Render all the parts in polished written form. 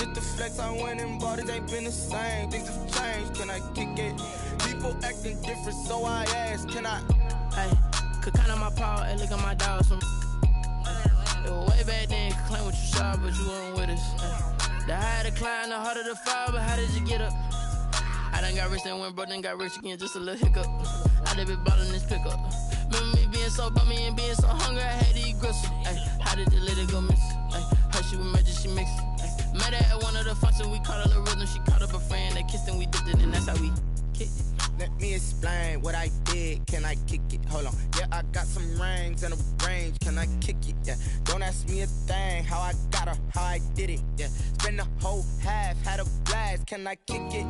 Just the flex, I went and bought it, ain't been the same. Things have changed, can I kick it? People acting different, so I ask, can I? Hey, could count on my power, and look at my dogs from. It was way back then, could claim what you saw, but you weren't with us. The higher the climb, the harder the fall, but how did you get up? I done got rich and went broke, then got rich again, just a little hiccup. I done been ballin' this pickup. Remember me being so bummy and being so hungry, I had to eat gristle. Ay, how did the lady go miss? Ay, her she was magic, she mixed. Ay, met her at one of the functions, we caught a little rhythm. She caught up a friend, they kissed and we dipped it, and that's how we kicked it. Let me explain what I did, can I kick it? Hold on, yeah, I got some rings and a range, can I kick it? Yeah, don't ask me a thing, how I got her, how I did it. Yeah, spend the whole half, had a blast, can I kick it?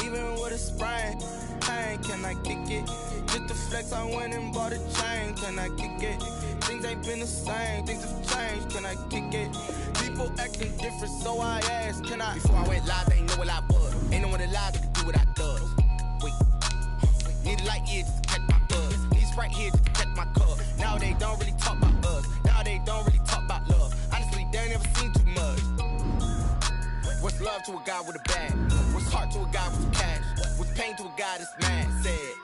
Even with a sprain, pain, can I kick it? Just the flex, I went and bought a chain, can I kick it? Things ain't been the same, things have changed, can I kick it? People acting different, so I ask, can I? Before I went live, they ain't know what I was. Ain't no one alive that could do what I does. Wait. Need a light here just to catch my buzz. Need Sprite here just to catch my cup. Now they don't really talk about us. Now they don't really talk about love. Honestly, they ain't never seen too much. What's love to a guy with a bag? What's heart to a guy with cash? What's pain to a guy that's mad? Said.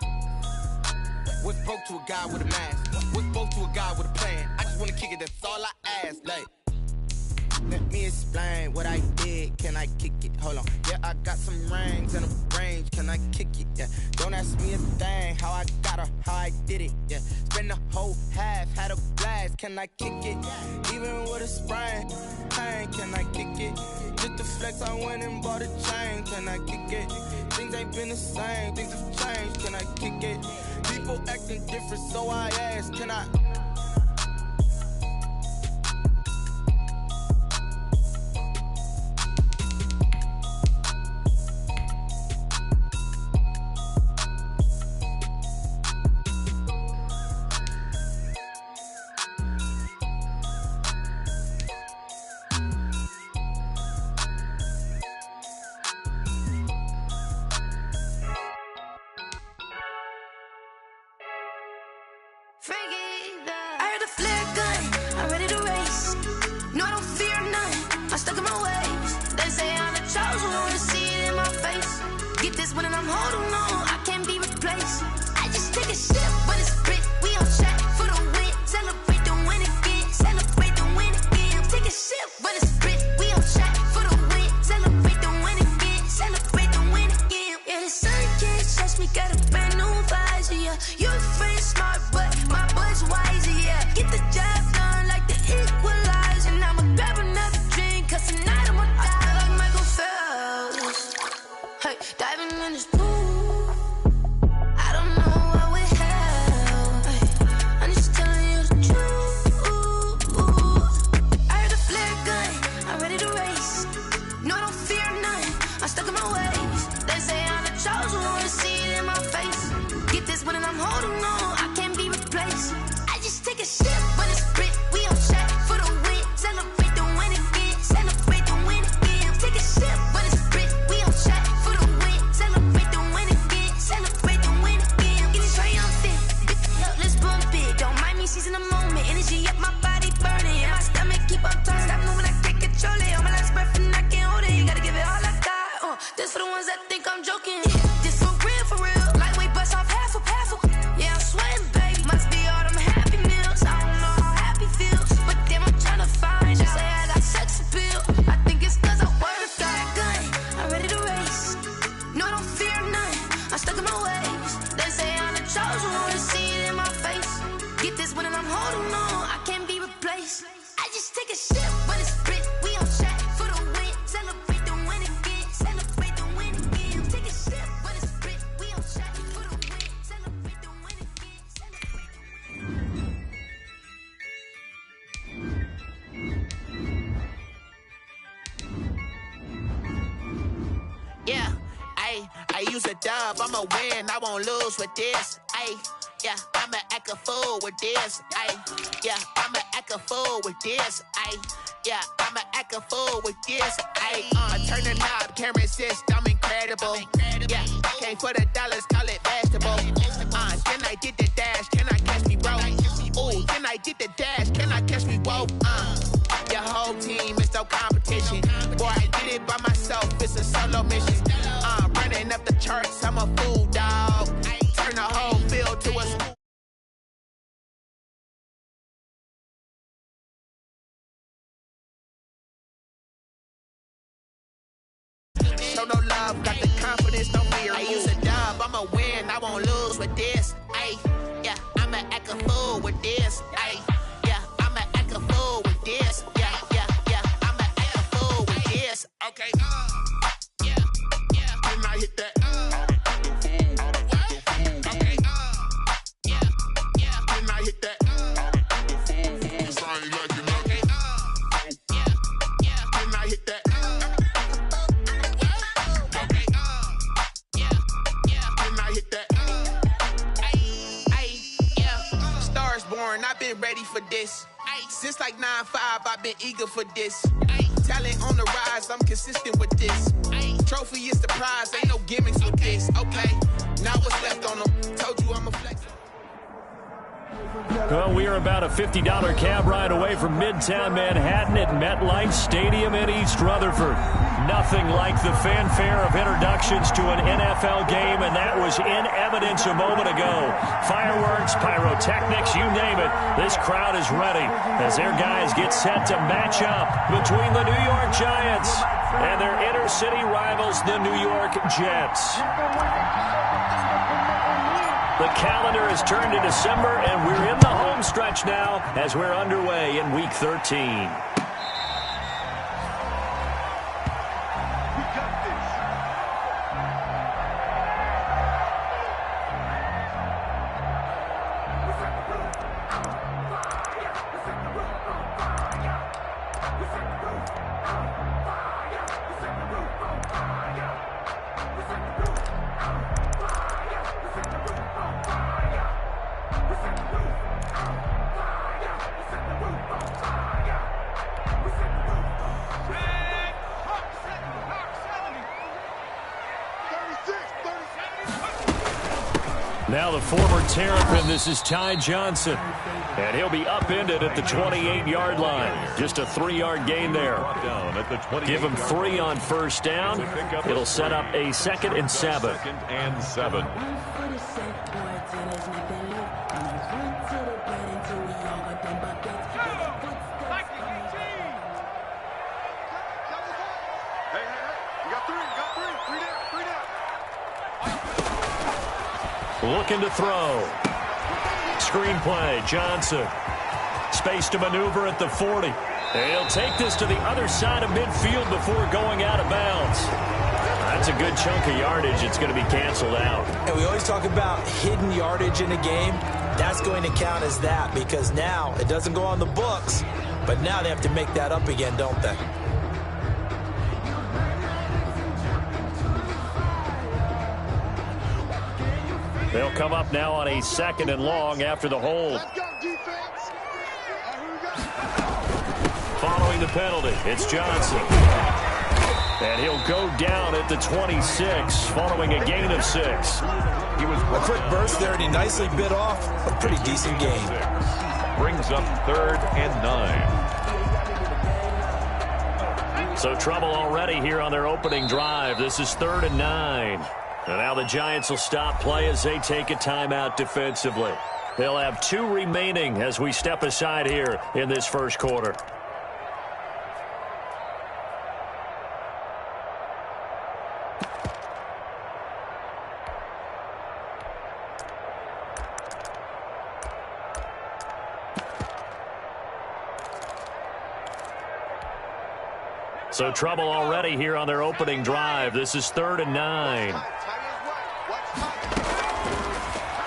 What's broke to a guy with a mask? What's broke to a guy with a plan? I just wanna kick it, that's all I ask. Like, let me explain what I did, can I kick it? Hold on, yeah, I got some rings and a range, can I kick it? Yeah, don't ask me a thing, how I got her, how I did it. Yeah, spend the whole half, had a blast, can I kick it? Even with a sprain, pain, can I kick it? Just the flex, I went and bought a chain, can I kick it? Things ain't been the same, things have changed, can I kick it? People acting different, so I ask, can I? I'ma win, I won't lose with this. Ay, yeah, I'ma act a fool with this. Ay, yeah, I'ma act a fool with this. Ay, yeah, I'ma act a fool with this. Ay, I turn the knob, can't resist, I'm incredible. Yeah, came for the dollars, call it basketball. Then I did the dash, can I catch me, bro? Ooh, then I did the dash, can I catch me, whoa? Your whole team is no competition. Boy, I did it by myself, it's a solo mission. I'm running up the charts, I'm a fool, dog. Turn the whole field to a school. Show no love, got the confidence, no fear. I use a dub, I'ma win, I won't lose with this. Ay, yeah, I'ma act a fool with this. Ay, yeah, I'ma act a fool with this. Yeah, yeah, yeah, I'ma act a fool with this. Okay, yeah, yeah, and I hit that. Okay, yeah, yeah, and I hit that. Sorry, like you know. Okay, yeah, yeah, and I hit that. I've been ready for this. Since like 9-5, I've been eager for this. Talent on the rise, I'm consistent with this. Trophy is the prize, ain't no gimmicks with this. Okay, now what's left on them? Told you I'm a flex. Well, we are about a $50 cab ride away from Midtown Manhattan at MetLife Stadium in East Rutherford. Nothing like the fanfare of introductions to an NFL game, and that was in evidence a moment ago. Fireworks, pyrotechnics, you name it. This crowd is ready as their guys get set to match up between the New York Giants and their inner-city rivals, the New York Jets. The calendar has turned to December, and we're in the home stretch now as we're underway in Week 13. Now the former Terrapin, this is Ty Johnson. And he'll be upended at the 28-yard line. Just a 3-yard gain there. Give him 3 on first down. It'll set up a 2nd and 7. 2nd and 7. Looking to throw. Screenplay, Johnson. Space to maneuver at the 40. He'll take this to the other side of midfield before going out of bounds. That's a good chunk of yardage. It's going to be canceled out. And we always talk about hidden yardage in a game. That's going to count as that because now it doesn't go on the books, but now they have to make that up again, don't they? They'll come up now on a 2nd and long after the hold. Following the penalty, it's Johnson. And he'll go down at the 26 following a gain of 6. He was a quick burst there, and he nicely bit off a pretty decent gain. Brings up 3rd and 9. So trouble already here on their opening drive. This is 3rd and 9. And now the Giants will stop play as they take a timeout defensively. They'll have 2 remaining as we step aside here in this first quarter. So trouble already here on their opening drive. This is 3rd and 9.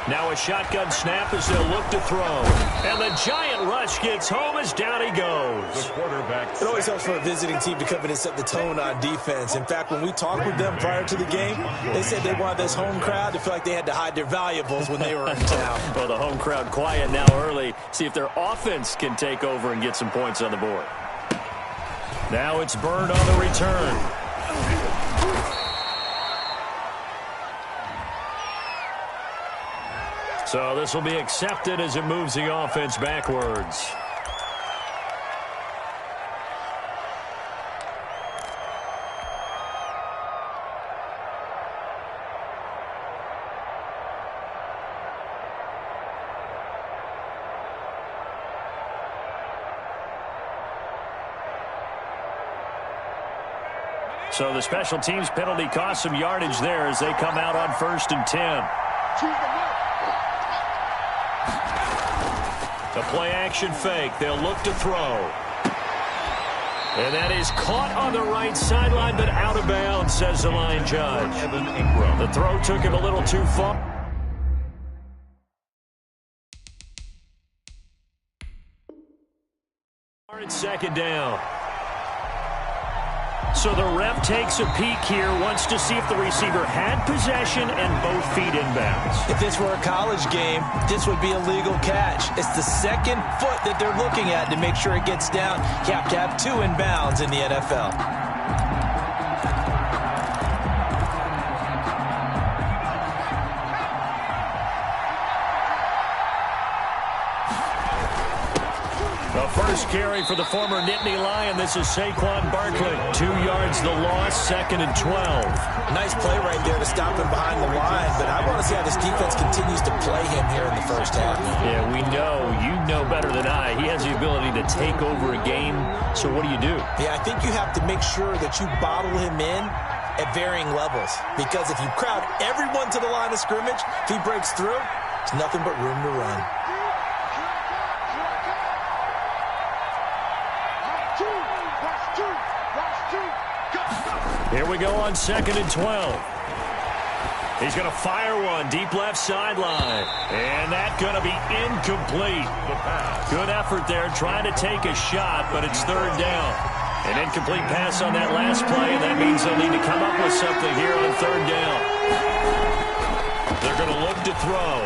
Now a shotgun snap as they'll look to throw. And the giant rush gets home as down he goes. The quarterback. It always helps for a visiting team to come in and set the tone on defense. In fact, when we talked with them prior to the game, they said they wanted this home crowd to feel like they had to hide their valuables when they were in town. Well, the home crowd quiet now early. See if their offense can take over and get some points on the board. Now it's Bird on the return. So this will be accepted as it moves the offense backwards. So the special teams penalty cost some yardage there as they come out on 1st and 10. The play action fake. They'll look to throw. And that is caught on the right sideline, but out of bounds, says the line judge. The throw took him a little too far. It's 2nd down. So the ref takes a peek here, wants to see if the receiver had possession and both feet inbounds. If this were a college game, this would be a legal catch. It's the second foot that they're looking at to make sure it gets down. You have to have 2 inbounds in the NFL. First carry for the former Nittany Lion. This is Saquon Barkley. 2 yards the loss, 2nd and 12. Nice play right there to stop him behind the line, but I want to see how this defense continues to play him here in the first half. Yeah, we know. You know better than I. He has the ability to take over a game, so what do you do? Yeah, I think you have to make sure that you bottle him in at varying levels, because if you crowd everyone to the line of scrimmage, if he breaks through, there's nothing but room to run. Here we go on 2nd and 12. He's going to fire one deep left sideline. And that's going to be incomplete. Good effort there trying to take a shot, but it's 3rd down. An incomplete pass on that last play, and that means they'll need to come up with something here on 3rd down. They're going to look to throw.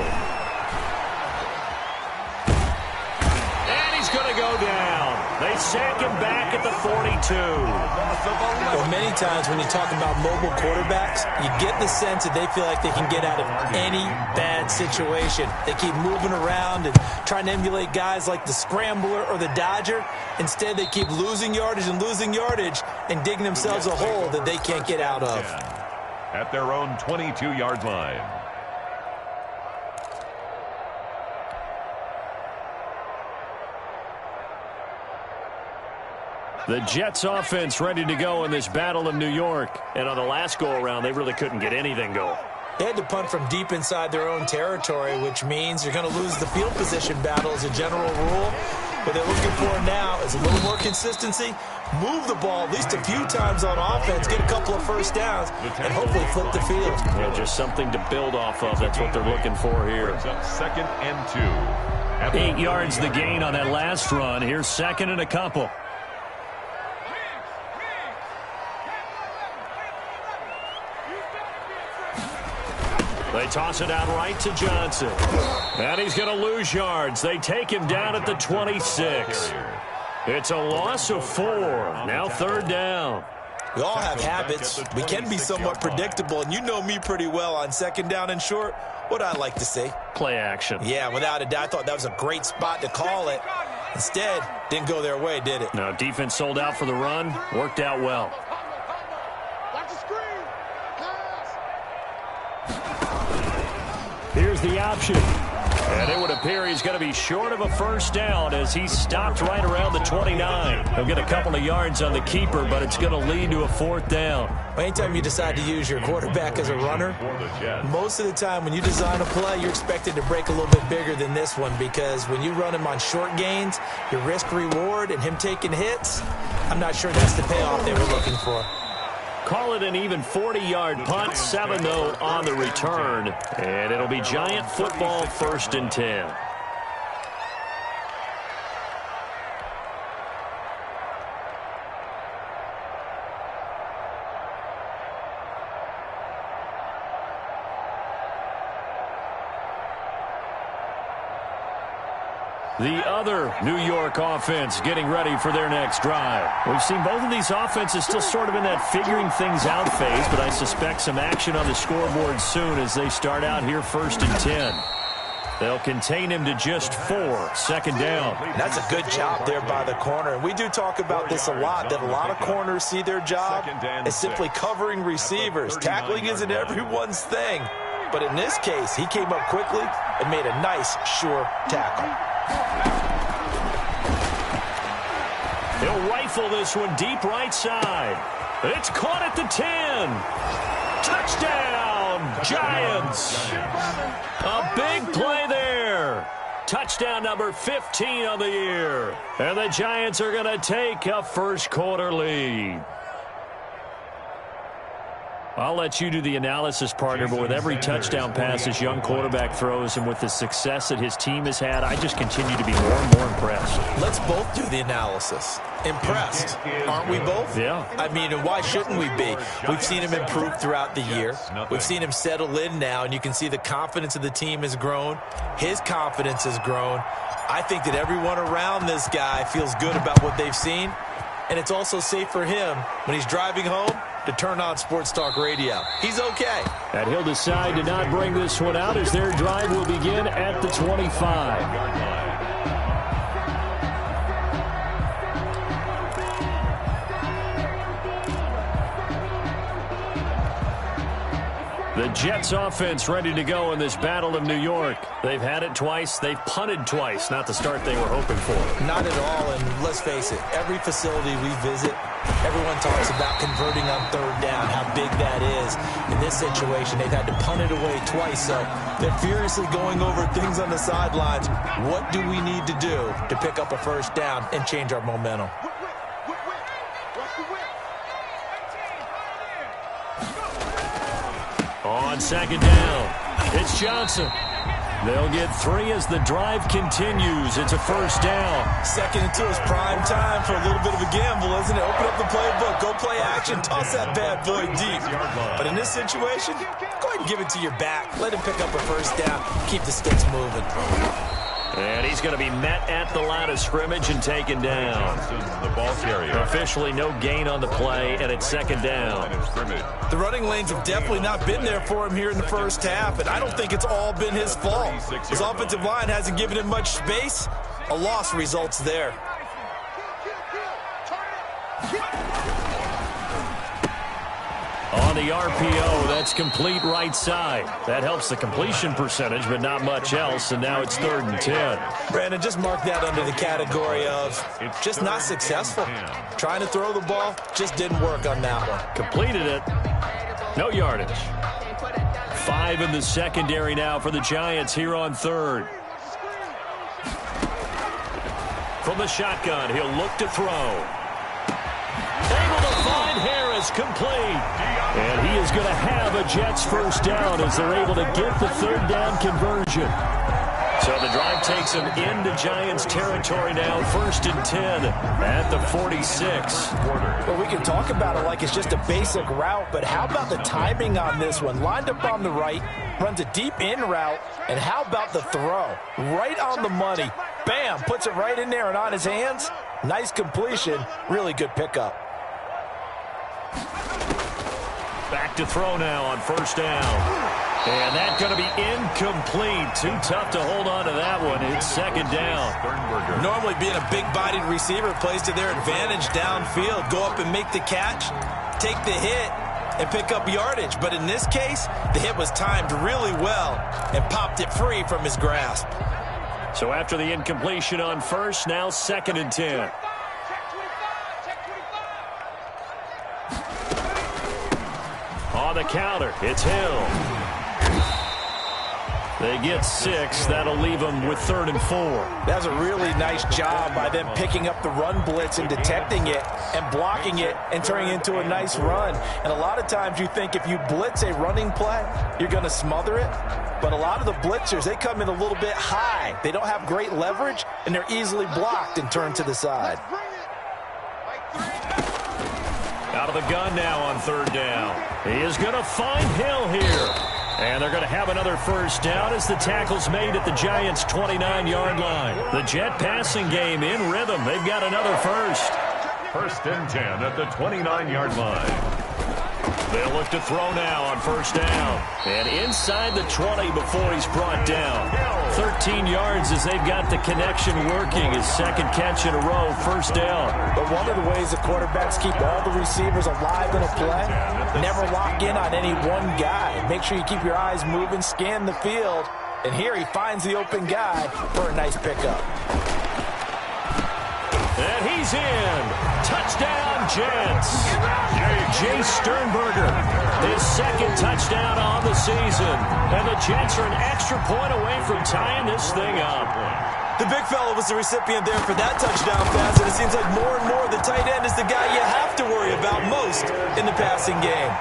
And he's going to go down. They sack him back at the 42. Well, many times when you talk about mobile quarterbacks, you get the sense that they feel like they can get out of any bad situation. They keep moving around and trying to emulate guys like the Scrambler or the Dodger. Instead, they keep losing yardage and digging themselves a hole that they can't get out of. At their own 22-yard line. The Jets offense ready to go in this Battle of New York. And on the last go-around, they really couldn't get anything going. They had to punt from deep inside their own territory, which means you're going to lose the field position battle as a general rule. What they're looking for now is a little more consistency, move the ball at least a few times on offense, get a couple of first downs, and hopefully flip the field. Yeah, just something to build off of. That's what they're looking for here. It's up 2nd and 2. 8 yards the gain on that last run. Here's 2nd and a couple. They toss it out right to Johnson. And he's going to lose yards. They take him down at the 26. It's a loss of 4. Now 3rd down. We all have habits. We can be somewhat predictable, and you know me pretty well on 2nd down and short. What I like to say? Play action. Yeah, without a doubt. I thought that was a great spot to call it. Instead, didn't go their way, did it? No, defense sold out for the run. Worked out well. Here's the option. And it would appear he's going to be short of a first down as he's stopped right around the 29. He'll get a couple of yards on the keeper, but it's going to lead to a 4th down. Anytime you decide to use your quarterback as a runner, most of the time when you design a play, you're expected to break a little bit bigger than this one, because when you run him on short gains, your risk-reward and him taking hits, I'm not sure that's the payoff they were looking for. Call it an even 40-yard punt, 7-0 on the return. And it'll be Giant football, 1st and 10. The other New York offense getting ready for their next drive. We've seen both of these offenses still sort of in that figuring things out phase, but I suspect some action on the scoreboard soon as they start out here 1st and 10. They'll contain him to just 4, 2nd down. And that's a good job there by the corner. And we do talk about this a lot, that a lot of corners see their job as simply covering receivers. Tackling isn't everyone's thing. But in this case, he came up quickly and made a nice, sure tackle. He'll rifle this one deep right side. It's caught at the 10. Touchdown, Giants. A big play there. Touchdown number 15 on the year. And the Giants are going to take a first quarter lead. I'll let you do the analysis, partner, but with every touchdown pass his young quarterback throws and with the success that his team has had, I just continue to be more and more impressed. Let's both do the analysis. Impressed, aren't we both? Yeah. I mean, and why shouldn't we be? We've seen him improve throughout the year. We've seen him settle in now, and you can see the confidence of the team has grown. His confidence has grown. I think that everyone around this guy feels good about what they've seen, and it's also safe for him when he's driving home to turn on Sports Talk Radio. He's okay. And he'll decide to not bring this one out as their drive will begin at the 25. The Jets offense ready to go in this battle of New York. They've had it twice. They've punted twice. Not the start they were hoping for. Not at all, and let's face it, every facility we visit, everyone talks about converting on third down, how big that is. In this situation, they've had to punt it away twice, so they're furiously going over things on the sidelines. What do we need to do to pick up a first down and change our momentum? On second down, it's Johnson. They'll get 3 as the drive continues. It's a first down. Second until it's prime time for a little bit of a gamble, isn't it? Open up the playbook, go play action, toss that bad boy deep. But in this situation, go ahead and give it to your back. Let him pick up a first down. Keep the sticks moving. And he's going to be met at the line of scrimmage and taken down. The ball carrier. Officially no gain on the play, and it's second down. The running lanes have definitely not been there for him here in the first half, and I don't think it's all been his fault. His offensive line hasn't given him much space. A loss results there. On the RPO, that's complete right side. That helps the completion percentage, but not much else, and now it's 3rd and 10. Brandon, just mark that under the category of just not successful. Trying to throw the ball, just didn't work on that one. Completed it. No yardage. 5 in the secondary now for the Giants here on 3rd. From the shotgun, he'll look to throw. Able to find Harris, complete. And he is going to have a Jets first down as they're able to get the 3rd down conversion. So the drive takes them into Giants territory now, 1st and 10 at the 46. Well, we can talk about it like it's just a basic route, but how about the timing on this one? Lined up on the right, runs a deep in route, and how about the throw? Right on the money. Bam, puts it right in there and on his hands. Nice completion, really good pickup. Back to throw now on 1st down. And that's going to be incomplete. Too tough to hold on to that one. It's 2nd down. Normally being a big-bodied receiver plays to their advantage downfield. Go up and make the catch, take the hit, and pick up yardage. But in this case, the hit was timed really well and popped it free from his grasp. So after the incompletion on 1st, now 2nd and 10. On the counter, it's Hill. They get 6. That'll leave them with 3rd and 4. That's a really nice job by them picking up the run blitz and detecting it and blocking it and turning it into a nice run. And a lot of times you think if you blitz a running play, you're going to smother it. But a lot of the blitzers, they come in a little bit high. They don't have great leverage, and they're easily blocked and turned to the side. Out of the gun now on 3rd down. He is going to find Hill here. And they're going to have another first down as the tackle's made at the Giants' 29-yard line. The Jet passing game in rhythm. They've got another first. 1st and 10 at the 29-yard line. They'll look to throw now on 1st down. And inside the 20 before he's brought down. 13 yards as they've got the connection working. His 2nd catch in a row, 1st down. But one of the ways the quarterbacks keep all the receivers alive in a play, never lock in on any one guy. Make sure you keep your eyes moving, scan the field. And here he finds the open guy for a nice pickup. And he's in. Touchdown, Jets. Jay Sternberger, his second touchdown on the season. And the Jets are an extra point away from tying this thing up. The big fella was the recipient there for that touchdown pass, and it seems like more and more the tight end is the guy you have to worry about most in the passing game.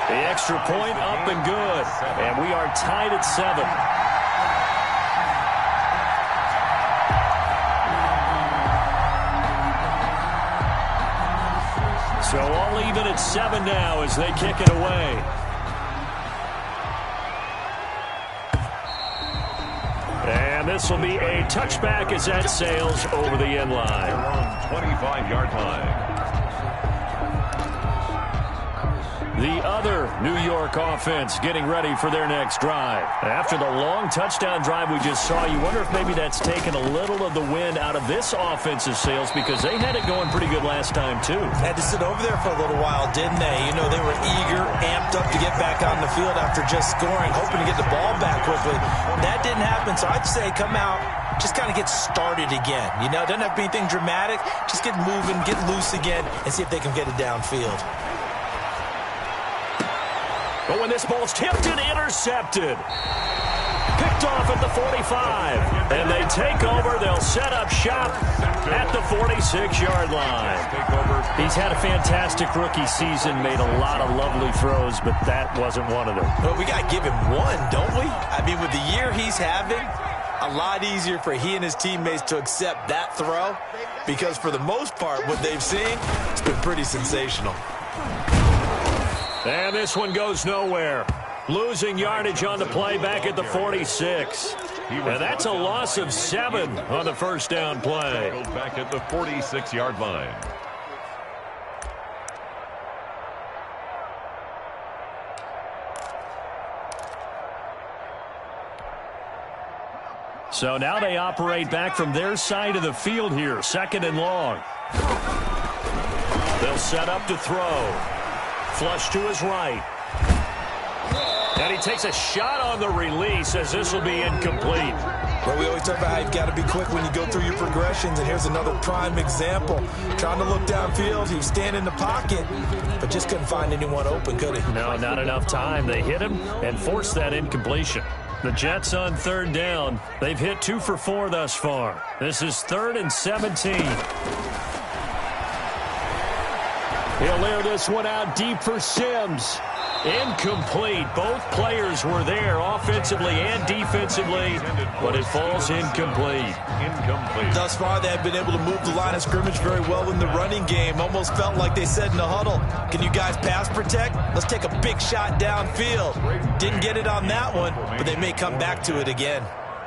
The extra point up and good. And we are tied at 7. So all even at 7 now as they kick it away. And this will be a touchback as that sails over the end line. 25-yard line. The other New York offense getting ready for their next drive. After the long touchdown drive we just saw, you wonder if maybe that's taken a little of the wind out of this offensive sails because they had it going pretty good last time too. Had to sit over there for a little while, didn't they? You know, they were eager, amped up to get back on the field after just scoring, hoping to get the ball back quickly. That didn't happen, so I'd say come out, just kind of get started again. You know, it doesn't have to be anything dramatic. Just get moving, get loose again, and see if they can get it downfield. But when this ball's tipped and intercepted. Picked off at the 45. And they take over. They'll set up shop at the 46-yard line. He's had a fantastic rookie season, made a lot of lovely throws, but that wasn't one of them. Well, we got to give him one, don't we? I mean, with the year he's having, a lot easier for he and his teammates to accept that throw because for the most part, what they've seen, it's been pretty sensational. And this one goes nowhere. Losing yardage on the play back at the 46. And that's a loss of 7 on the first down play. Back at the 46-yard line. So now they operate back from their side of the field here. 2nd and long. They'll set up to throw. Flush to his right. And he takes a shot on the release as this will be incomplete. Well, we always talk about how you've got to be quick when you go through your progressions, and here's another prime example. Trying to look downfield, he was standing in the pocket, but just couldn't find anyone open, could he? No, not enough time. They hit him and forced that incompletion. The Jets on 3rd down. They've hit 2 for 4 thus far. This is 3rd and 17. He'll air this one out deep for Sims. Incomplete. Both players were there offensively and defensively, but it falls incomplete. Thus far, they have been able to move the line of scrimmage very well in the running game. Almost felt like they said in the huddle, can you guys pass protect? Let's take a big shot downfield. Didn't get it on that one, but they may come back to it again.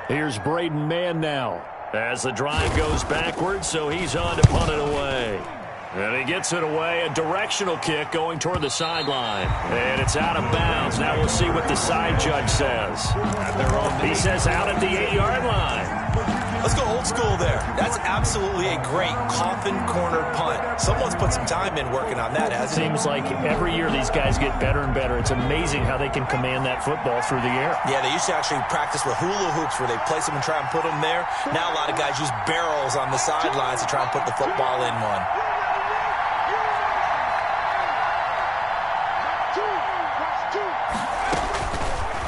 Here's Braden Mann now as the drive goes backwards, so he's on to punt it away. And he gets it away, a directional kick going toward the sideline. And it's out of bounds. Now we'll see what the side judge says. He says out at the 8-yard line. Let's go old school there. That's absolutely a great coffin corner punt. Someone's put some time in working on that, hasn't it? Seems like every year these guys get better and better. It's amazing how they can command that football through the air. Yeah, they used to actually practice with hula hoops where they place them and try and put them there. Now a lot of guys use barrels on the sidelines to try and put the football in one.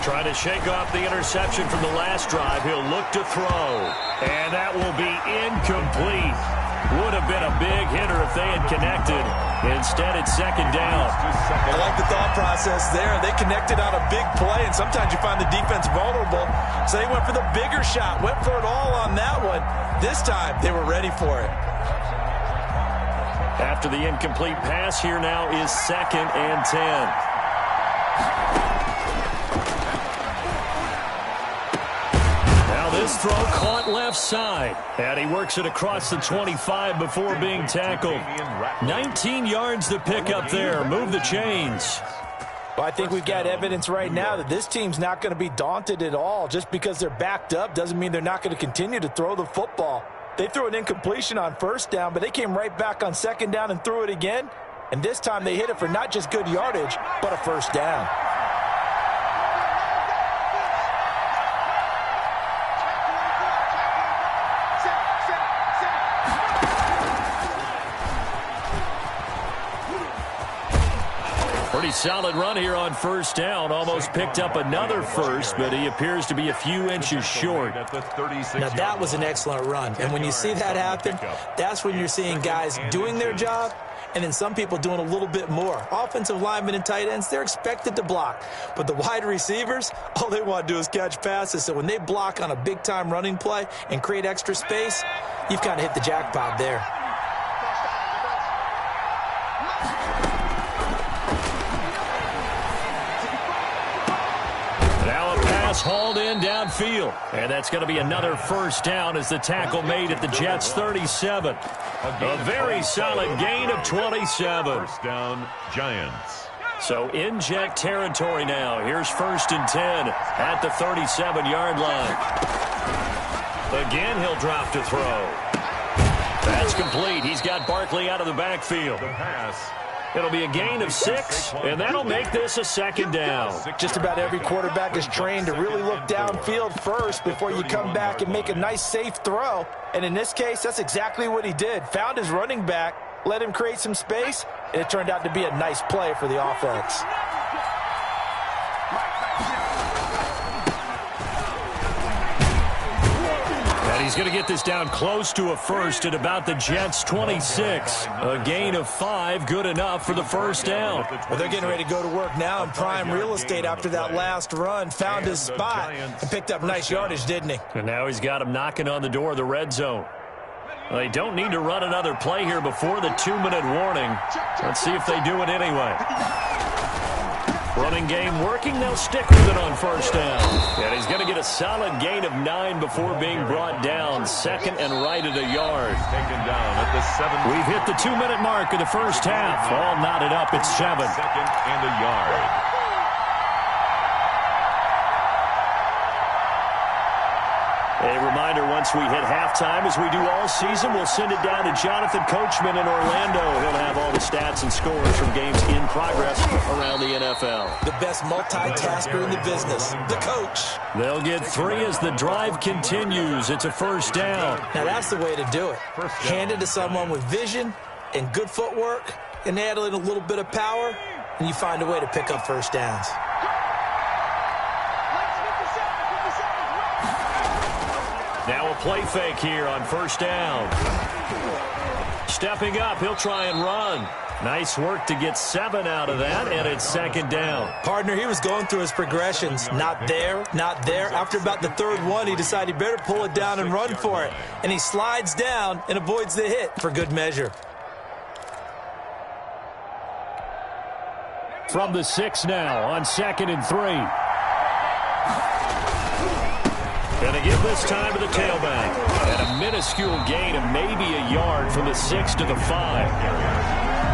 Trying to shake off the interception from the last drive. He'll look to throw. And that will be incomplete. Would have been a big hitter if they had connected. Instead, it's 2nd down. I like the thought process there. They connected on a big play, and sometimes you find the defense vulnerable. So they went for the bigger shot, went for it all on that one. This time, they were ready for it. After the incomplete pass, here now is 2nd and 10. This throw caught left side, and he works it across the 25 before being tackled. 19 yards to pick up there. Move the chains. Well, I think we've got evidence right now that this team's not going to be daunted at all. Just because they're backed up doesn't mean they're not going to continue to throw the football. They threw an incompletion on 1st down, but they came right back on 2nd down and threw it again. And this time they hit it for not just good yardage, but a 1st down. Pretty solid run here on first down. Almost picked up another first, but he appears to be a few inches short. Now, that was an excellent run. And when you see that happen, that's when you're seeing guys doing their job and then some people doing a little bit more. Offensive linemen and tight ends, they're expected to block. But the wide receivers, all they want to do is catch passes. So when they block on a big-time running play and create extra space, you've kind of hit the jackpot there. Hauled in downfield, and that's going to be another first down as the tackle made at the Jets' 37. A very solid gain of 27. First down, Giants. So in Jet territory now. Here's 1st and 10 at the 37-yard line. Again, he'll drop to throw. That's complete. He's got Barkley out of the backfield. The pass. It'll be a gain of 6, and that'll make this a second down. Just about every quarterback is trained to really look downfield first before you come back and make a nice, safe throw. And in this case, that's exactly what he did. Found his running back, let him create some space, and it turned out to be a nice play for the offense. He's going to get this down close to a first at about the Jets' 26. A gain of 5, good enough for the first down. Well, they're getting ready to go to work now in prime real estate after that last run. Found his spot and picked up nice yardage, didn't he? And now he's got him knocking on the door of the red zone. Well, they don't need to run another play here before the 2-minute warning. Let's see if they do it anyway. Running game working. They'll stick with it on first down. And he's going to get a solid gain of 9 before being brought down. 2nd and right at a yard. Taken down at the 7. We've hit the 2-minute mark of the first half. All knotted up at 7. 2nd and a yard. A reminder, once we hit halftime, as we do all season, we'll send it down to Jonathan Coachman in Orlando. He'll have all the stats and scores from games in progress around the NFL. The best multitasker in the business, the coach. They'll get 3 as the drive continues. It's a first down. Now that's the way to do it. Hand it to someone with vision and good footwork, and add in a little bit of power, and you find a way to pick up first downs. Now a play fake here on first down. Stepping up, he'll try and run. Nice work to get 7 out of that, and it's 2nd down. Partner, he was going through his progressions. Not there, not there. After about the 3rd one, he decided he better pull it down and run for it. And he slides down and avoids the hit for good measure. From the 6 now on 2nd and 3. And they give this time to the tailback. And a minuscule gain of maybe a yard from the 6 to the 5.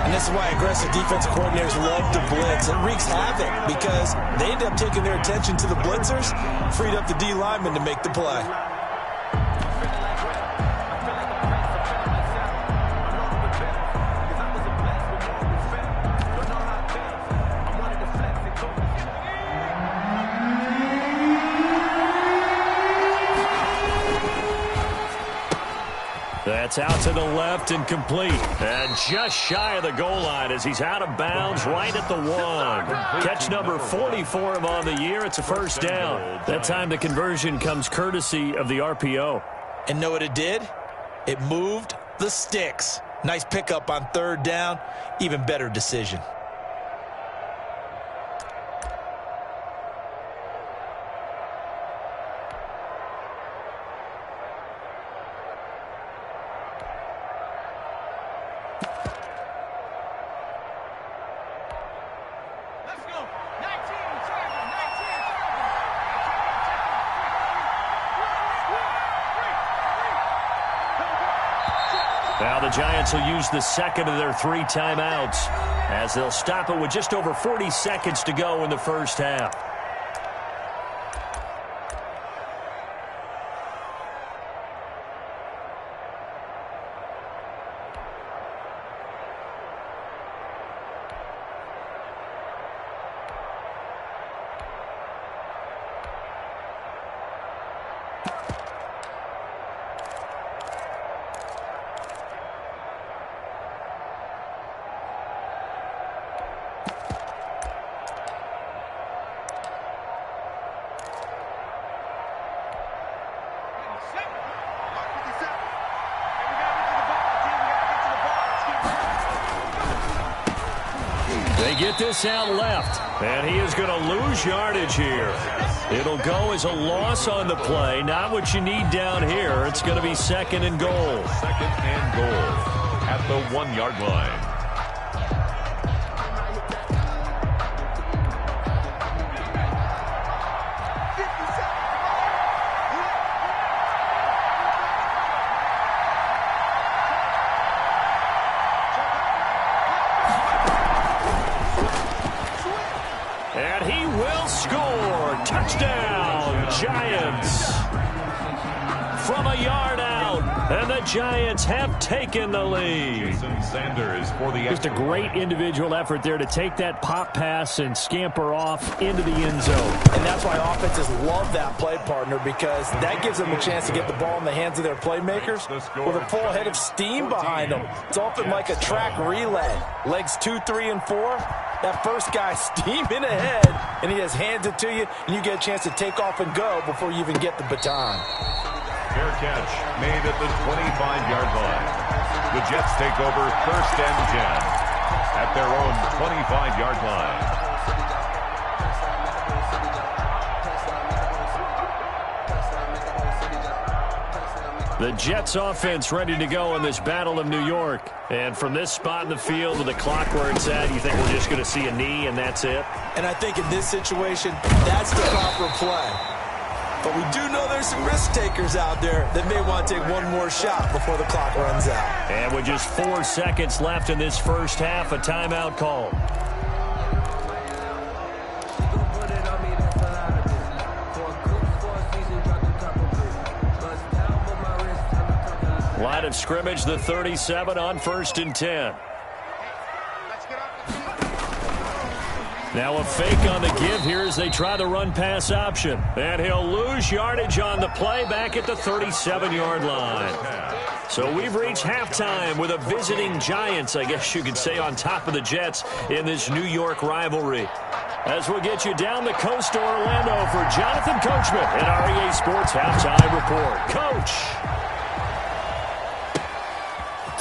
And this is why aggressive defensive coordinators love to blitz. It wreaks havoc because they end up taking their attention to the blitzers, freed up the D lineman to make the play. That's out to the left and complete. And just shy of the goal line as he's out of bounds right at the 1. Catch number 40 for him on the year. It's a first down. That time the conversion comes courtesy of the RPO. And know what it did? It moved the sticks. Nice pickup on 3rd down. Even better decision. Now the Giants will use the 2nd of their 3 timeouts as they'll stop it with just over 40 seconds to go in the first half. get this out left, and he is going to lose yardage here. It'll go as a loss on the play. Not what you need down here. It's going to be 2nd and goal. 2nd and goal at the 1-yard line. And he will score. Touchdown, Giants. From a yard out, and the Giants have taken the lead. Jason Sanders for the Just a great individual effort there to take that pop pass and scamper off into the end zone. And that's why offenses love that play, partner, because that gives them a chance to get the ball in the hands of their playmakers with a full head of steam behind them. It's often like a track relay. Legs 2, 3, and 4. That first guy steaming ahead, and he just hands it to you, and you get a chance to take off and go before you even get the baton. fair catch made at the 25-yard line. The Jets take over 1st and 10 at their own 25-yard line. The Jets offense ready to go in this Battle of New York. And from this spot in the field with the clock where it's at, you think we're just going to see a knee and that's it? And I think in this situation, that's the proper play. But we do know there's some risk takers out there that may want to take one more shot before the clock runs out. And with just 4 seconds left in this first half, a timeout call. Line of scrimmage, the 37 on 1st and 10. Now a fake on the give here as they try the run-pass option. And he'll lose yardage on the play back at the 37-yard line. So we've reached halftime with a visiting Giants, I guess you could say, on top of the Jets in this New York rivalry. As we'll get you down the coast to Orlando for Jonathan Coachman in our EA Sports Halftime Report. Coach!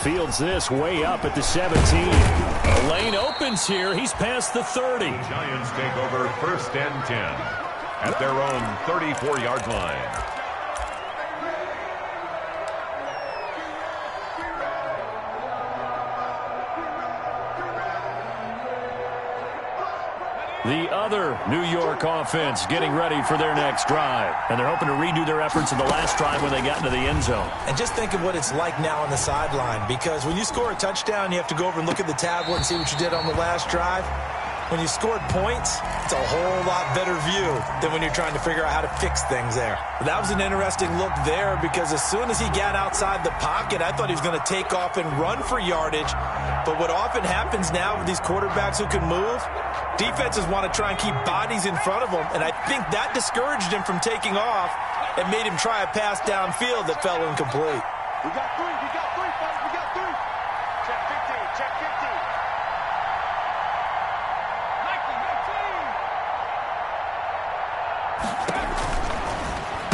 Fields this way up at the 17. The lane opens here. He's past the 30. The Giants take over 1st and 10 at their own 34-yard line. The other New York offense getting ready for their next drive. And they're hoping to redo their efforts in the last drive when they got into the end zone. And just think of what it's like now on the sideline, because when you score a touchdown, you have to go over and look at the tablet and see what you did on the last drive. When you scored points, it's a whole lot better view than when you're trying to figure out how to fix things there. But that was an interesting look there, because as soon as he got outside the pocket, I thought he was going to take off and run for yardage. But what often happens now with these quarterbacks who can move, defenses want to try and keep bodies in front of them, and I think that discouraged him from taking off and made him try a pass downfield that fell incomplete. We got three, fellas, we got three. Check 15, check 15.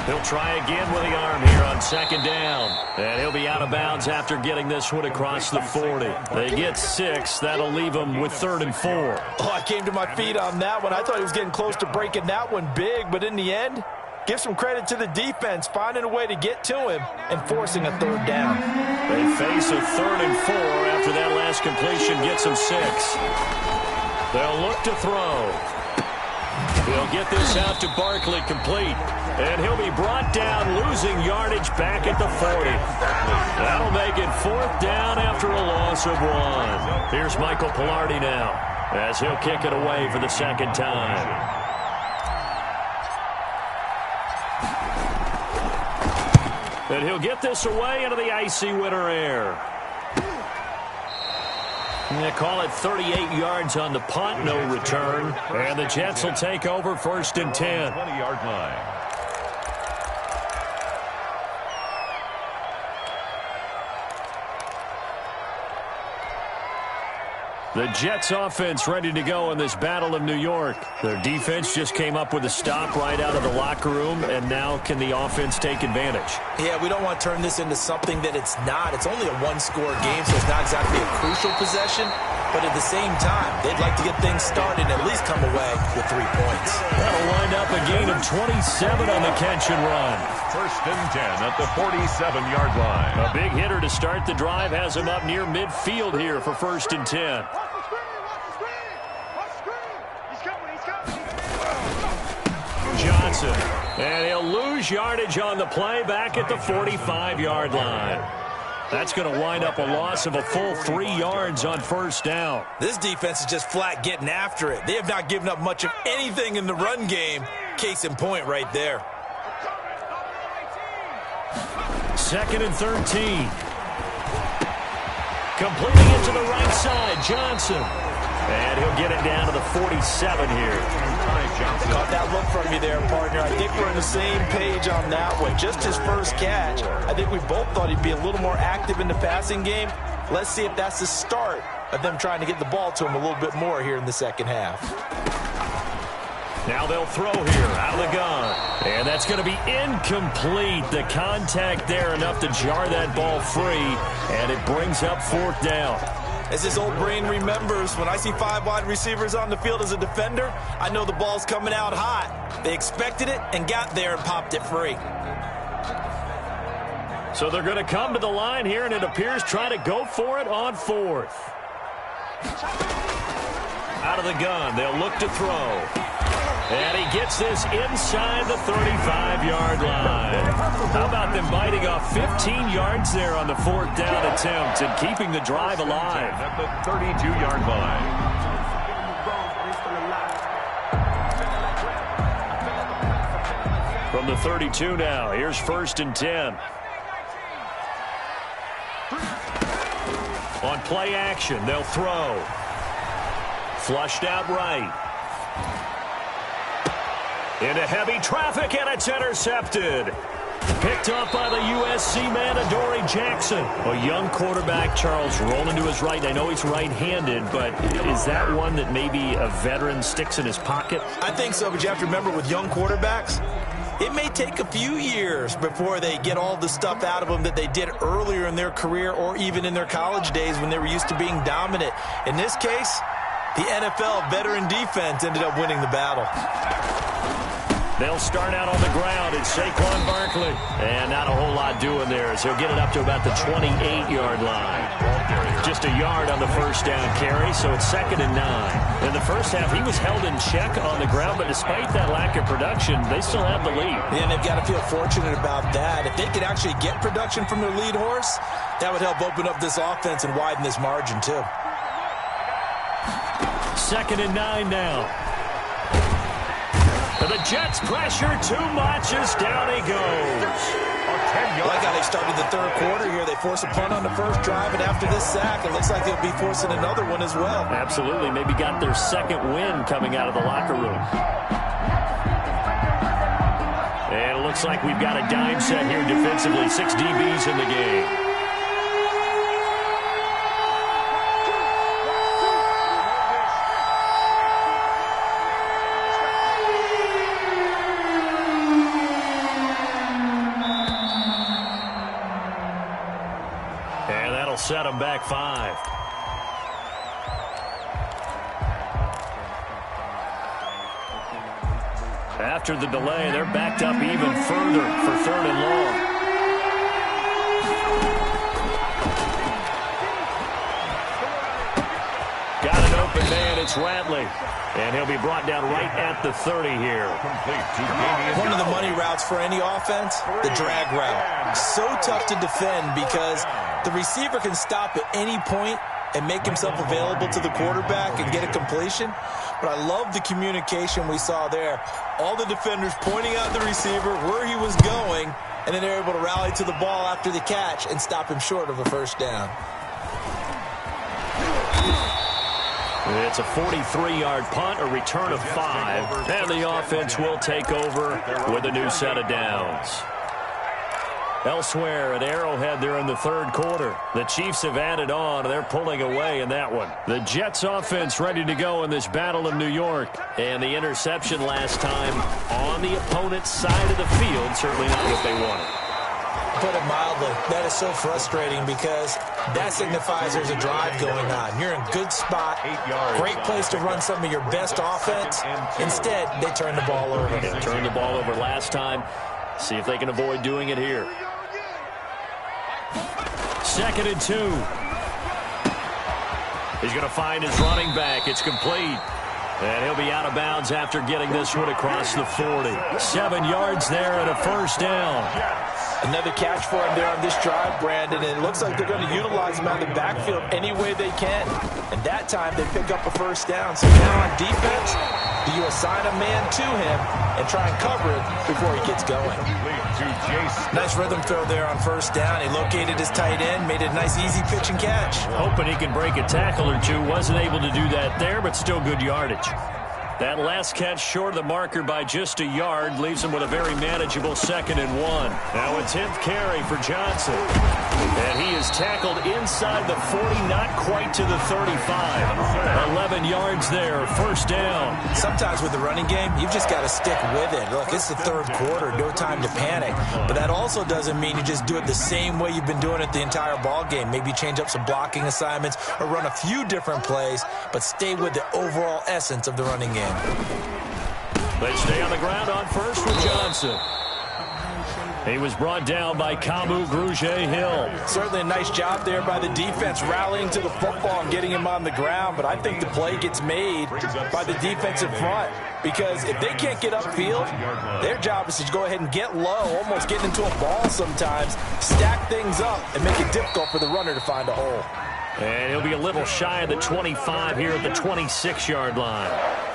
He'll try again with the arm here on 2nd down. And he'll be out of bounds after getting this one across the 40. They get 6. That'll leave them with 3rd and 4. Oh, I came to my feet on that one. I thought he was getting close to breaking that one big, but in the end, give some credit to the defense, finding a way to get to him and forcing a 3rd down. They face a 3rd and 4 after that last completion gets them 6. They'll look to throw. He'll get this out to Barkley, complete. And he'll be brought down, losing yardage back at the 40. That'll make it 4th down after a loss of 1. Here's Michael Pilardi now as he'll kick it away for the 2nd time. And he'll get this away into the icy winter air. They call it 38 yards on the punt, no return. And the Jets will take over 1st and 10. 20-yard line. The Jets offense ready to go in this Battle of New York. Their defense just came up with a stop right out of the locker room, and now can the offense take advantage? Yeah, we don't want to turn this into something that it's not. It's only a 1-score game, so it's not exactly a crucial possession. but at the same time, they'd like to get things started and at least come away with 3 points. That'll wind up a gain of 27 on the catch and run. 1st and 10 at the 47-yard line. A big hitter to start the drive has him up near midfield here for 1st and 10. Johnson, and he'll lose yardage on the play back at the 45-yard line. That's going to wind up a loss of a full 3 yards on 1st down. This defense is just flat getting after it. They have not given up much of anything in the run game. Case in point right there. 2nd and 13. Completing it to the right side, Johnson. And he'll get it down to the 47 here. Caught that look from you there, partner. I think we're on the same page on that one. Just his first catch. I think we both thought he'd be a little more active in the passing game. Let's see if that's the start of them trying to get the ball to him a little bit more here in the second half. Now they'll throw here out of the gun. And that's going to be incomplete. The contact there enough to jar that ball free. And it brings up 4th down. As his old brain remembers, when I see 5 wide receivers on the field as a defender, I know the ball's coming out hot. They expected it and got there and popped it free. So they're going to come to the line here, and it appears try to go for it on 4th. Out of the gun, they'll look to throw. And he gets this inside the 35-yard line. How about them biting off 15 yards there on the 4th down attempt and keeping the drive alive? At the 32-yard line. From the 32 now, here's 1st and 10. On play action, they'll throw. Flushed out right. Into heavy traffic, and it's intercepted. Picked up by the USC man, Adoree Jackson. A young quarterback, Charles, rolling to his right. I know he's right-handed, but is that one that maybe a veteran sticks in his pocket? I think so, but you have to remember with young quarterbacks, it may take a few years before they get all the stuff out of them that they did earlier in their career or even in their college days when they were used to being dominant. In this case, the NFL veteran defense ended up winning the battle. They'll start out on the ground. It's Saquon Barkley. And not a whole lot doing there as he'll get it up to about the 28-yard line. Just a yard on the 1st down carry, so it's 2nd and 9. In the first half, he was held in check on the ground, but despite that lack of production, they still have the lead. Yeah, and they've got to feel fortunate about that. If they could actually get production from their lead horse, that would help open up this offense and widen this margin, too. 2nd and 9 now. The Jets pressure too much as down he goes. Like how they started the 3rd quarter here. They force a punt on the first drive, and after this sack, it looks like they'll be forcing another one as well. Absolutely. Maybe got their 2nd win coming out of the locker room. And it looks like we've got a dime set here defensively. 6 DBs in the game. Set them back 5. After the delay, they're backed up even further for 3rd and long. Got an open man. It's Radley. And he'll be brought down right at the 30 here. One of the money routes for any offense, the drag route. So tough to defend because the receiver can stop at any point and make himself available to the quarterback and get a completion. But I love the communication we saw there. All the defenders pointing out the receiver where he was going, and then they're able to rally to the ball after the catch and stop him short of a 1st down. It's a 43-yard punt, a return of 5, and the offense will take over with a new set of downs. Elsewhere at Arrowhead, they're in the 3rd quarter. The Chiefs have added on. They're pulling away in that one. The Jets offense ready to go in this battle of New York. And the interception last time on the opponent's side of the field. Certainly not what they wanted. Put it mildly, that is so frustrating because that signifies there's a drive going on. You're in a good spot, great place to run some of your best offense. Instead, they turn the ball over. They turned the ball over last time. See if they can avoid doing it here. 2nd and 2. He's going to find his running back. It's complete. And he'll be out of bounds after getting this one across the 40. 7 yards there and a first down. Another catch for him there on this drive, Brandon, and it looks like they're going to utilize him out of the backfield any way they can. And that time they pick up a first down. So now on defense, do you assign a man to him and try and cover it before he gets going? Nice rhythm throw there on first down. He located his tight end, made it a nice easy pitch and catch. Hoping he can break a tackle or two. Wasn't able to do that there, but still good yardage. That last catch short of the marker by just a yard leaves him with a very manageable 2nd and 1. Now a 10th carry for Johnson. And he is tackled inside the 40, not quite to the 35. 11 yards there, first down. Sometimes with the running game, you've just got to stick with it. Look, it's the 3rd quarter, no time to panic. But that also doesn't mean you just do it the same way you've been doing it the entire ball game. Maybe change up some blocking assignments or run a few different plays, but stay with the overall essence of the running game. They stay on the ground on first with Johnson. He was brought down by Kamu Grugier-Hill. Certainly a nice job there by the defense rallying to the football and getting him on the ground, but I think the play gets made by the defensive front because if they can't get upfield, their job is to go ahead and get low, almost get into a ball sometimes, stack things up, and make it difficult for the runner to find a hole. And he'll be a little shy of the 25 here at the 26-yard line.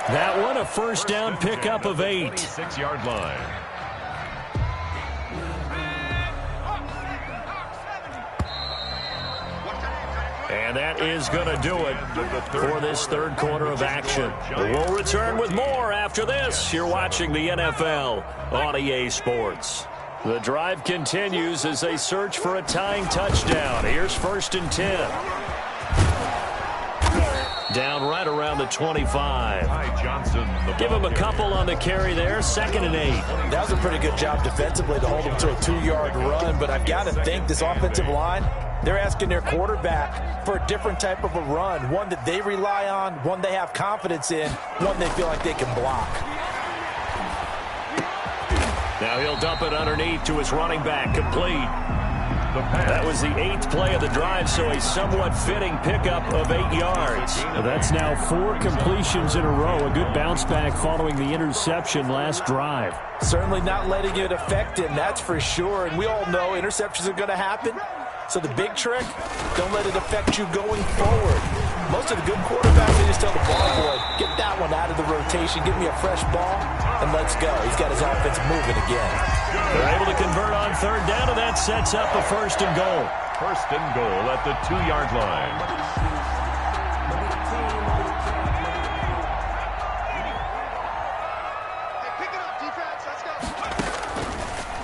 That one, a first down pickup of 8. 26-yard line. And that is going to do it for this 3rd quarter of action. We'll return with more after this. You're watching the NFL on EA Sports. The drive continues as they search for a tying touchdown. Here's 1st and 10. Down right around the 25. Give him a couple on the carry there. 2nd and 8. That was a pretty good job defensively to hold him to a 2-yard run, but I've got to think this offensive line, they're asking their quarterback for a different type of a run, one that they rely on, one they have confidence in, one they feel like they can block. Now he'll dump it underneath to his running back, complete. That was the 8th play of the drive, so a somewhat fitting pickup of 8 yards. That's now 4 completions in a row. A good bounce back following the interception last drive. Certainly not letting it affect him, that's for sure. And we all know interceptions are going to happen. So the big trick, don't let it affect you going forward. Most of the good quarterbacks, they just tell the ball boy, get that one out of the rotation, give me a fresh ball, and let's go. He's got his offense moving again. They're able to convert on 3rd down, and that sets up a 1st and goal. 1st and goal at the 2-yard line.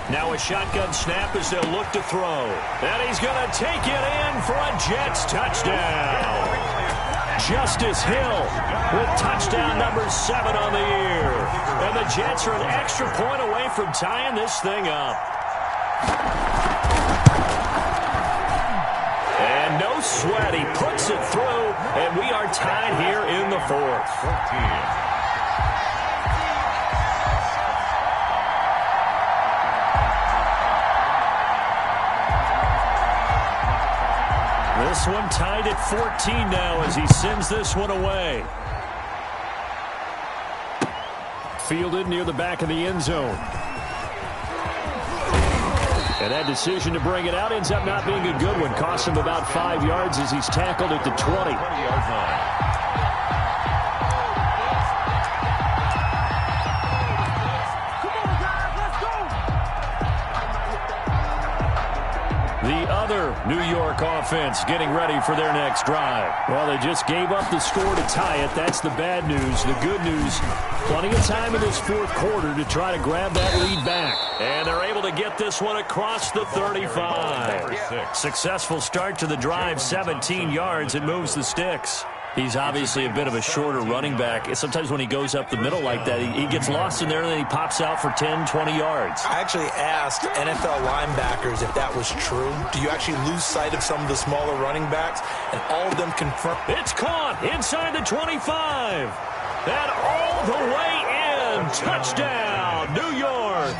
Now a shotgun snap as they'll look to throw. And he's going to take it in for a Jets touchdown. Justice Hill with touchdown number 7 on the year. And the Jets are an extra point away from tying this thing up. And no sweat, he puts it through, and we are tied here in the 4th. This one tied at 14 now as he sends this one away. Fielded near the back of the end zone. And that decision to bring it out ends up not being a good one. Cost him about 5 yards as he's tackled at the 20-yard line. New York offense getting ready for their next drive. Well, they just gave up the score to tie it. That's the bad news. The good news, plenty of time in this 4th quarter to try to grab that lead back. And they're able to get this one across the 35. Successful start to the drive, 17 yards. It moves the sticks. He's obviously a bit of a shorter running back. Sometimes when he goes up the middle like that, he gets lost in there, and then he pops out for 10, 20 yards. I actually asked NFL linebackers if that was true. Do you actually lose sight of some of the smaller running backs? And all of them confirm. It's caught inside the 25. And all the way in. Touchdown, New York.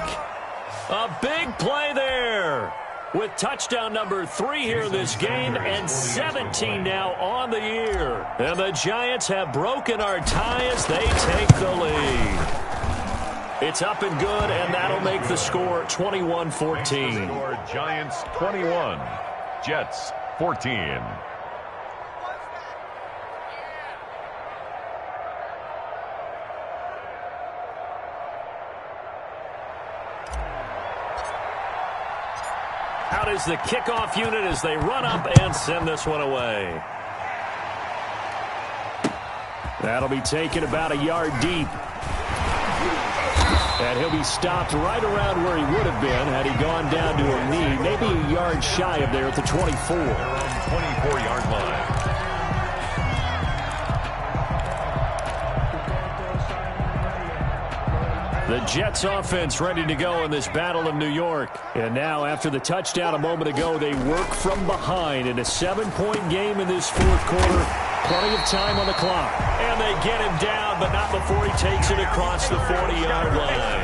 A big play there. With touchdown number 3 here this game, and 17 now on the year. And the Giants have broken our tie as they take the lead. It's up and good, and that'll make the score 21-14. Giants 21, Jets 14. Out is the kickoff unit as they run up and send this one away. That'll be taken about a yard deep. And he'll be stopped right around where he would have been had he gone down to a knee, maybe a yard shy of there at the 24. 24-yard line. The Jets offense ready to go in this battle of New York. And now after the touchdown a moment ago, they work from behind in a 7-point game in this fourth quarter. Plenty of time on the clock. And they get him down, but not before he takes it across the 40-yard line.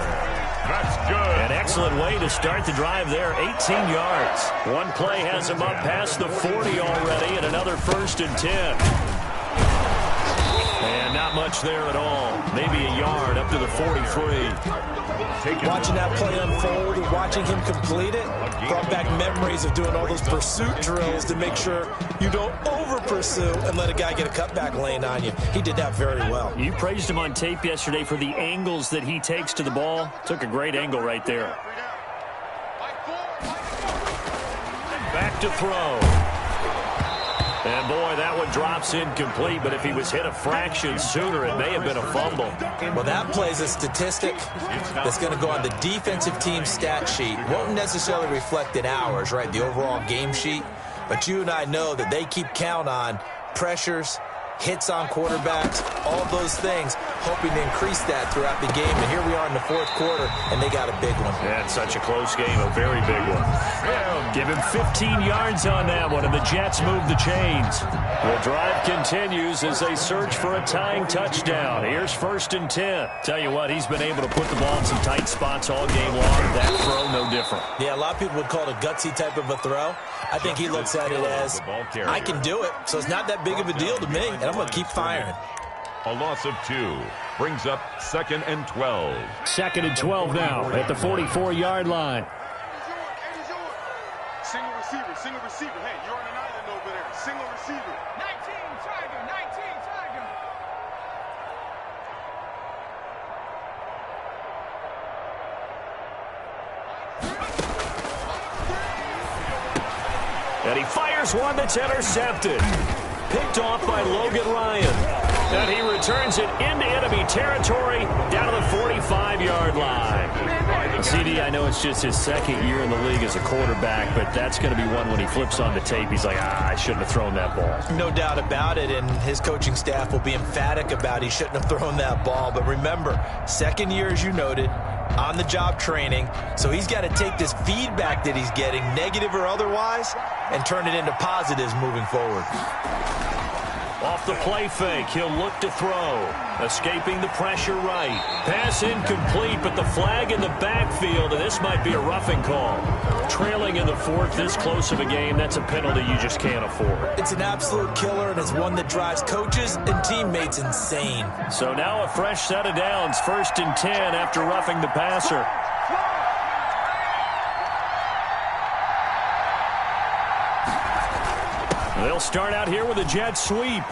That's good. An excellent way to start the drive there, 18 yards. One play has him up past the 40 already, and another 1st and 10. And not much there at all. Maybe a yard up to the 43. Watching that play unfold and watching him complete it brought back memories of doing all those pursuit drills to make sure you don't over-pursue and let a guy get a cutback lane on you. He did that very well. You praised him on tape yesterday for the angles that he takes to the ball. Took a great angle right there. Back to throw. And, boy, that one drops incomplete, but if he was hit a fraction sooner, it may have been a fumble. Well, that plays a statistic that's going to go on the defensive team stat sheet. Won't necessarily reflect in ours, right, the overall game sheet. But you and I know that they keep count on pressures, hits on quarterbacks, all those things, hoping to increase that throughout the game. And here we are in the fourth quarter, and they got a big one. Yeah, it's such a close game, a very big one. Give him 15 yards on that one, and the Jets move the chains. The drive continues as they search for a tying touchdown. Here's 1st and 10. Tell you what, he's been able to put the ball in some tight spots all game long. That throw, no different. Yeah, a lot of people would call it a gutsy type of a throw. I think he looks at it as, I can do it, so it's not that big of a deal to me, and I'm going to keep firing. A loss of 2 brings up 2nd and 12. 2nd and 12 now at the 44-yard line. Single receiver. Hey, you're on an island over there. Single receiver. 19 Tiger. And he fires one that's intercepted. Picked off by Logan Ryan. And he returns it into enemy territory down to the 45-yard line. CD, I know it's just his 2nd year in the league as a quarterback, but that's going to be one when he flips on the tape. He's like, I shouldn't have thrown that ball. No doubt about it, and his coaching staff will be emphatic about he shouldn't have thrown that ball. But remember, 2nd year, as you noted, on-the-job training, so he's got to take this feedback that he's getting, negative or otherwise, and turn it into positives moving forward. Off the play fake, he'll look to throw. Escaping the pressure right. Pass incomplete, but the flag in the backfield, and this might be a roughing call. Trailing in the 4th, this close of a game, that's a penalty you just can't afford. It's an absolute killer, and it's one that drives coaches and teammates insane. So now a fresh set of downs, 1st and 10 after roughing the passer. They'll start out here with a jet sweep.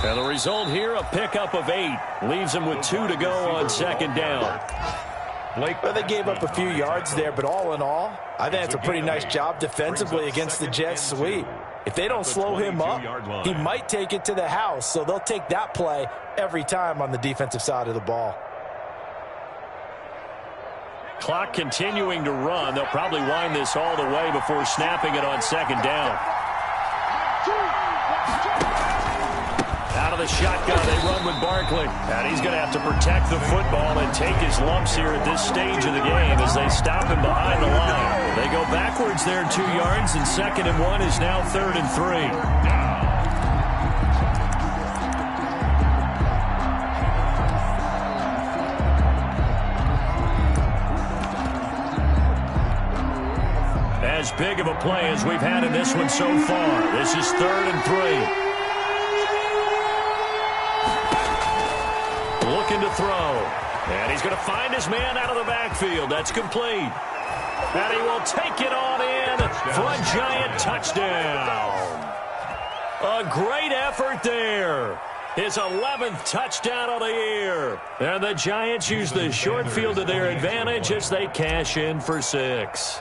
And the result here, a pickup of 8. Leaves them with 2 to go on 2nd down. Well, they gave up a few yards there, but all in all, I think it's a pretty nice job defensively against the Jets sweep. If they don't slow him up, he might take it to the house, so they'll take that play every time on the defensive side of the ball. Clock continuing to run. They'll probably wind this all the way before snapping it on 2nd down. the shotgun. They run with Barkley. And he's going to have to protect the football and take his lumps here at this stage of the game as they stop him behind the line. They go backwards there 2 yards, and 2nd and 1 is now 3rd and 3. As big of a play as we've had in this one so far. This is 3rd and 3. Looking to throw. And he's going to find his man out of the backfield. That's complete. And he will take it on in for a giant touchdown. A great effort there. His 11th touchdown of the year. And the Giants use the short field to their advantage as they cash in for 6.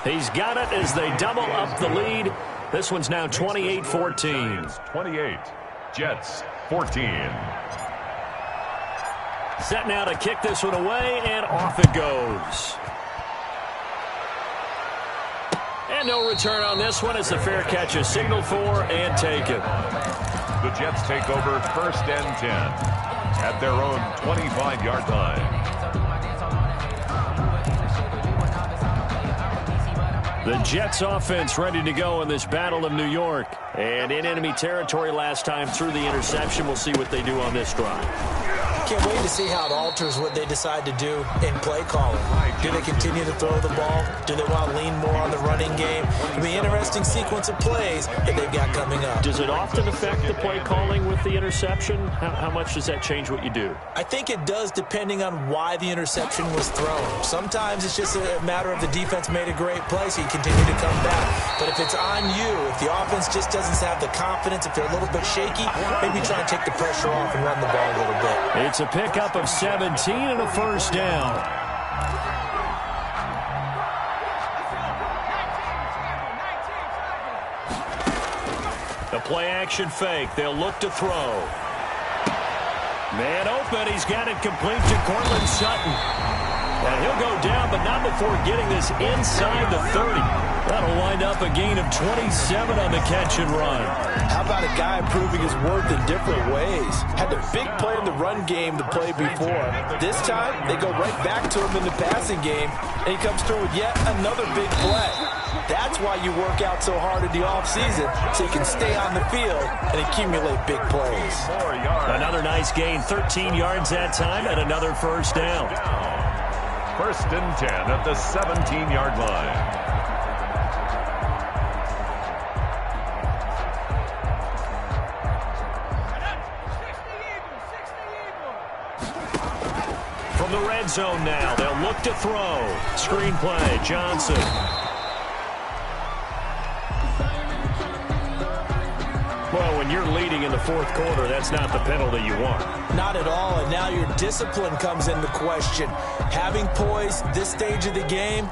He's got it as they double up the lead. This one's now 28-14. 28. Jets 14. Set now to kick this one away, and off it goes. And no return on this one as the fair catch is signaled for and taken. The Jets take over 1st and 10 at their own 25-yard line. The Jets offense ready to go in this Battle of New York. And in enemy territory last time through the interception. We'll see what they do on this drive. Can't wait to see how it alters what they decide to do in play calling. Do they continue to throw the ball? Do they want to lean more on the running game? It'll be an interesting sequence of plays that they've got coming up. Does it often affect the play calling with the interception? How much does that change what you do? I think it does depending on why the interception was thrown. Sometimes it's just a matter of the defense made a great play, so you continue to come back. But if it's on you, if the offense just doesn't have the confidence, if they're a little bit shaky, maybe try and take the pressure off and run the ball a little bit. It's a pickup of 17 and a 1st down. The play-action fake. They'll look to throw. Man open. He's got it complete to Cortland Sutton. And he'll go down, but not before getting this inside the 30. That'll wind up a gain of 27 on the catch and run. How about a guy proving his worth in different ways? Had the big play in the run game the play before. This time, they go right back to him in the passing game, and he comes through with yet another big play. That's why you work out so hard in the offseason, so you can stay on the field and accumulate big plays. Another nice gain, 13 yards that time, and another 1st down. 1st and 10 at the 17-yard line. From the red zone now, they'll look to throw. Screen play, Johnson. Well, when you're leading in the 4th quarter, that's not the penalty you want. Not at all, and now your discipline comes into question. Having poise this stage of the game,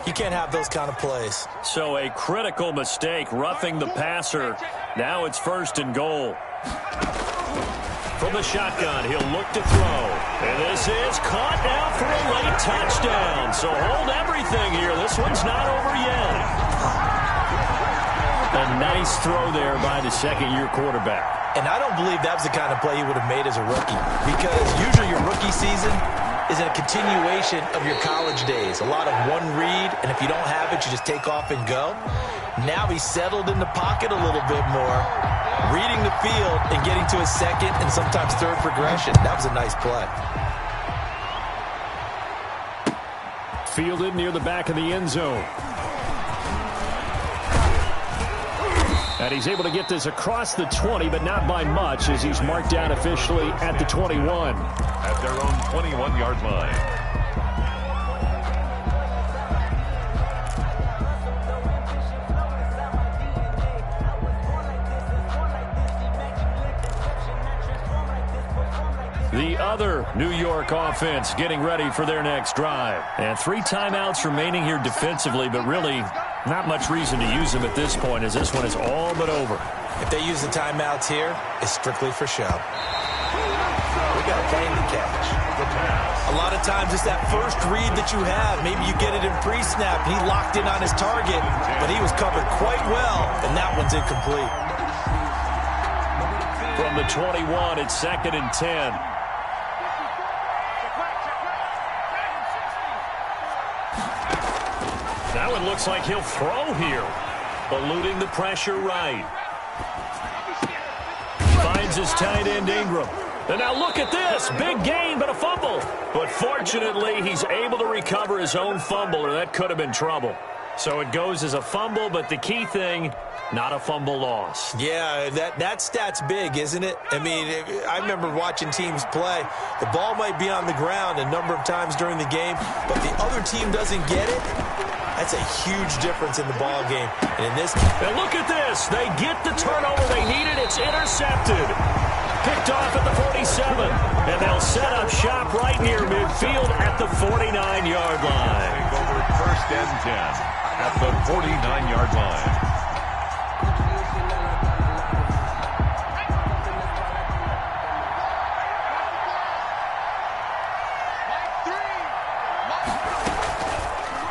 you can't have those kind of plays. So a critical mistake, roughing the passer. Now it's 1st and goal. From the shotgun, he'll look to throw. And this is caught now for a late touchdown. So hold everything here. This one's not over yet. A nice throw there by the 2nd-year quarterback. And I don't believe that was the kind of play he would have made as a rookie, because usually your rookie season is a continuation of your college days. A lot of one read, and if you don't have it, you just take off and go. Now he's settled in the pocket a little bit more, reading the field and getting to his 2nd and sometimes 3rd progression. That was a nice play. Fielded near the back of the end zone. And he's able to get this across the 20, but not by much, as he's marked down officially at the 21. At their own 21-yard line. The other New York offense getting ready for their next drive. And 3 timeouts remaining here defensively, but really not much reason to use them at this point, as this one is all but over. If they use the timeouts here, it's strictly for show. We got a game to catch. The pass. A lot of times it's that first read that you have. Maybe you get it in pre-snap. He locked in on his target, but he was covered quite well, and that one's incomplete. From the 21, it's 2nd and 10. Now it looks like he'll throw here. Eluding the pressure right. Finds his tight end Ingram. And now look at this. Big gain, but a fumble. But fortunately, he's able to recover his own fumble, or that could have been trouble. So it goes as a fumble, but the key thing, not a fumble loss. Yeah, that stat's big, isn't it? I mean, I remember watching teams play. The ball might be on the ground a number of times during the game, but the other team doesn't get it. That's a huge difference in the ball game. And in this, and look at this. They get the turnover they needed. It's intercepted. Picked off at the 47. And they'll set up shop right near midfield at the 49-yard line. Take over 1st and 10 at the 49-yard line.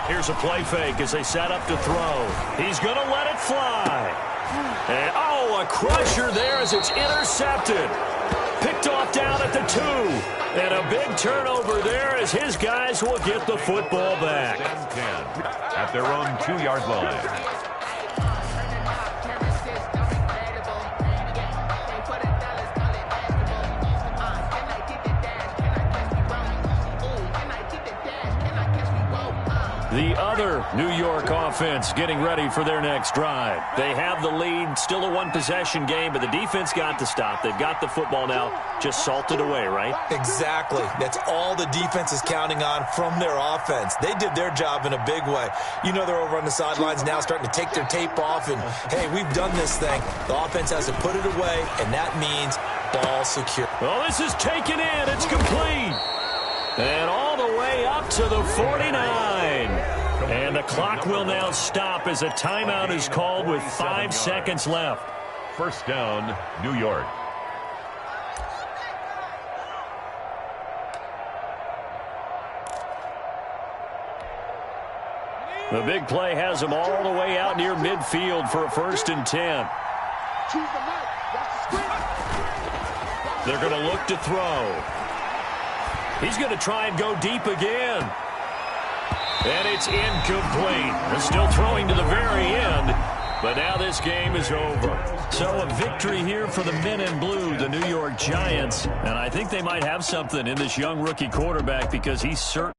Here's a play fake as they set up to throw. He's going to let it fly. And, a crusher there as it's intercepted. Picked off down at the 2. And a big turnover there as his guys will get the football back. 10 at their own 2-yard line. The other New York offense getting ready for their next drive. They have the lead, still a one-possession game, but the defense got to stop. They've got the football now, just salted away, right? Exactly. That's all the defense is counting on from their offense. They did their job in a big way. You know they're over on the sidelines now starting to take their tape off, and, hey, we've done this thing. The offense has to put it away, and that means ball secure. Well, this is taken in. It's complete. And all the way up to the 49. And the clock will now stop as a timeout is called with 5 seconds left. 1st down, New York. The big play has them all the way out near midfield for a 1st and 10. They're going to look to throw. He's going to try and go deep again. And it's incomplete. They're still throwing to the very end, but now this game is over. So a victory here for the men in blue, the New York Giants. And I think they might have something in this young rookie quarterback because he's certain.